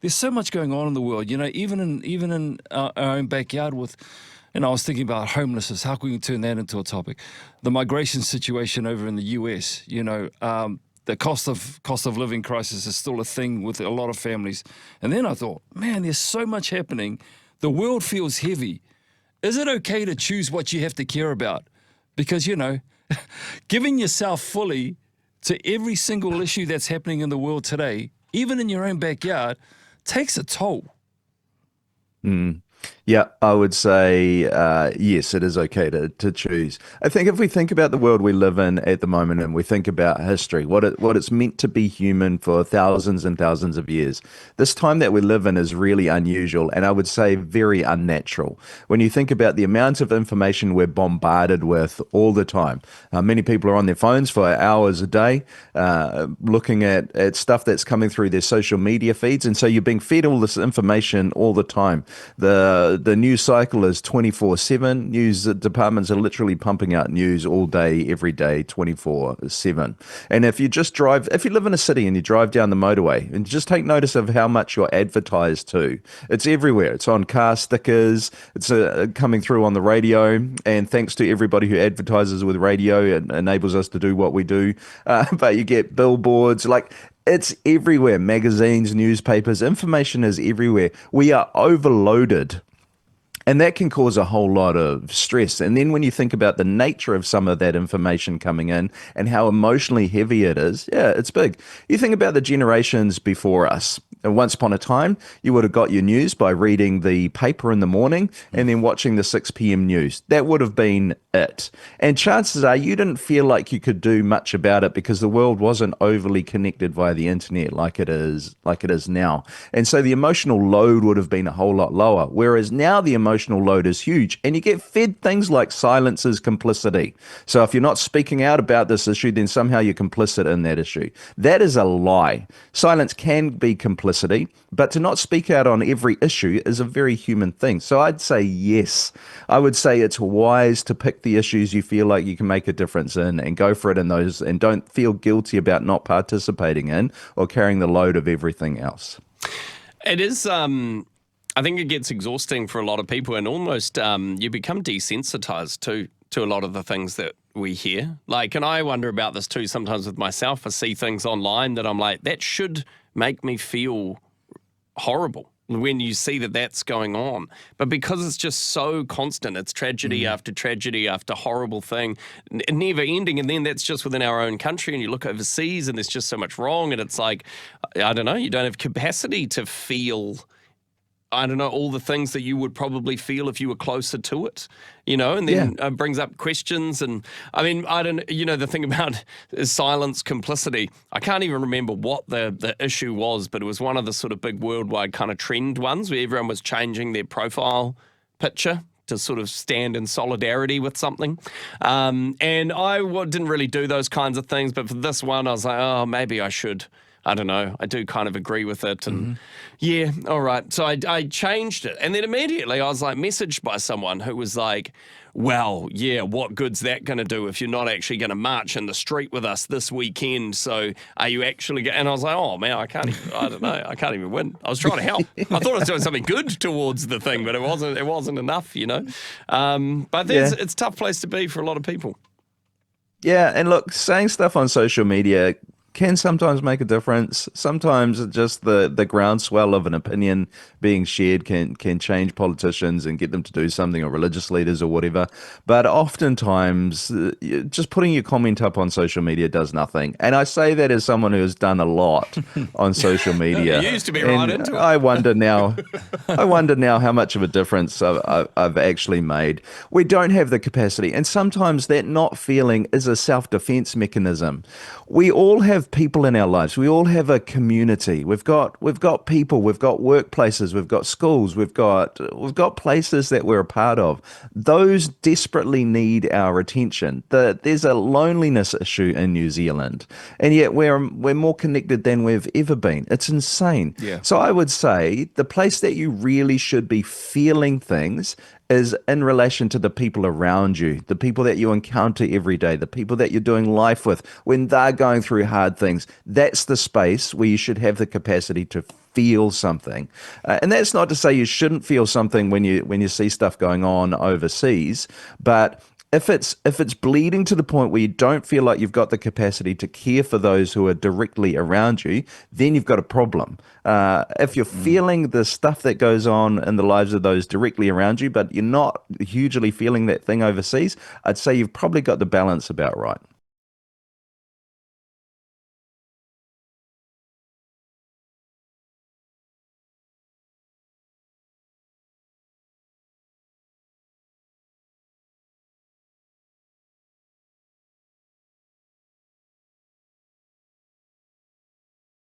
there's so much going on in the world, even in our own backyard with, I was thinking about homelessness. How can we turn that into a topic? The migration situation over in the US, the cost of living crisis is still a thing with a lot of families. And then I thought, man, there's so much happening. The world feels heavy. Is it okay to choose what you have to care about? Because, giving yourself fully to every single issue that's happening in the world today, even in your own backyard, takes a toll. Yeah, I would say yes, it is okay to choose. I think if we think about the world we live in at the moment and we think about history, what it's meant to be human for thousands and thousands of years, this time that we live in is really unusual and I would say very unnatural. When you think about the amount of information we're bombarded with all the time, many people are on their phones for hours a day looking at stuff that's coming through their social media feeds, and so you're being fed all this information all the time. The news cycle is 24/7. News departments are literally pumping out news all day, every day, 24/7. And if you live in a city and you drive down the motorway, and just take notice of how much you're advertised to. It's everywhere. It's on car stickers. It's coming through on the radio. And thanks to everybody who advertises with radio, it enables us to do what we do. But you get billboards, it's everywhere. Magazines, newspapers, information is everywhere. We are overloaded. And that can cause a whole lot of stress. And then when you think about the nature of some of that information coming in and how emotionally heavy it is, yeah, it's big. You think about the generations before us. And once upon a time, you would have got your news by reading the paper in the morning and then watching the 6 p.m. news. That would have been it. And chances are you didn't feel like you could do much about it because the world wasn't overly connected via the internet like it is now. And so the emotional load would have been a whole lot lower. Whereas now the emotional load is huge and you get fed things like silence is complicity. So if you're not speaking out about this issue, then somehow you're complicit in that issue. That is a lie. Silence can be complicity, but to not speak out on every issue is a very human thing. So I'd say yes. I would say it's wise to pick the issues you feel like you can make a difference in and go for it in those, and don't feel guilty about not participating in or carrying the load of everything else. It is, I think it gets exhausting for a lot of people, and almost you become desensitized to a lot of the things that we hear. And I wonder about this too sometimes with myself. I see things online that I'm like, that should make me feel horrible when you see that that's going on. But because it's just so constant, it's tragedy after horrible thing, never ending. And then that's just within our own country, and you look overseas and there's just so much wrong. And it's like, I don't know, you don't have capacity to feel, I don't know, all the things that you would probably feel if you were closer to it, and then brings up questions. And I mean, the thing about silence complicity, I can't even remember what the issue was, but it was one of the sort of big worldwide kind of trend ones where everyone was changing their profile picture to sort of stand in solidarity with something. And I didn't really do those kinds of things, but for this one, I was like, oh, maybe I should. I don't know. I do kind of agree with it. And yeah, all right. So I changed it. And then immediately I was messaged by someone who was like, well, yeah, what good's that going to do if you're not actually going to march in the street with us this weekend? So are you actually and I was like, oh man, I don't know. I can't even win. I was trying to help. I thought I was doing something good towards the thing, but it wasn't enough, But it's a tough place to be for a lot of people. Yeah. And look, saying stuff on social media can sometimes make a difference. Sometimes just the groundswell of an opinion being shared can change politicians and get them to do something, or religious leaders or whatever. But oftentimes, just putting your comment up on social media does nothing. And I say that as someone who has done a lot on social media. You used to be right into it. I wonder now how much of a difference I've actually made. We don't have the capacity. And sometimes that not feeling is a self-defense mechanism. We all have people in our lives. We all have a community. We've got people, we've got workplaces, we've got schools, we've got places that we're a part of. Those desperately need our attention. There's a loneliness issue in New Zealand, and yet we're more connected than we've ever been. It's insane. Yeah. So I would say the place that you really should be feeling things is in relation to the people around you, the people that you encounter every day, the people that you're doing life with when they're going through hard things. That's the space where you should have the capacity to feel something. And that's not to say you shouldn't feel something when you see stuff going on overseas, but if it's bleeding to the point where you don't feel like you've got the capacity to care for those who are directly around you, then you've got a problem. If you're feeling the stuff that goes on in the lives of those directly around you, but you're not hugely feeling that thing overseas, I'd say you've probably got the balance about right.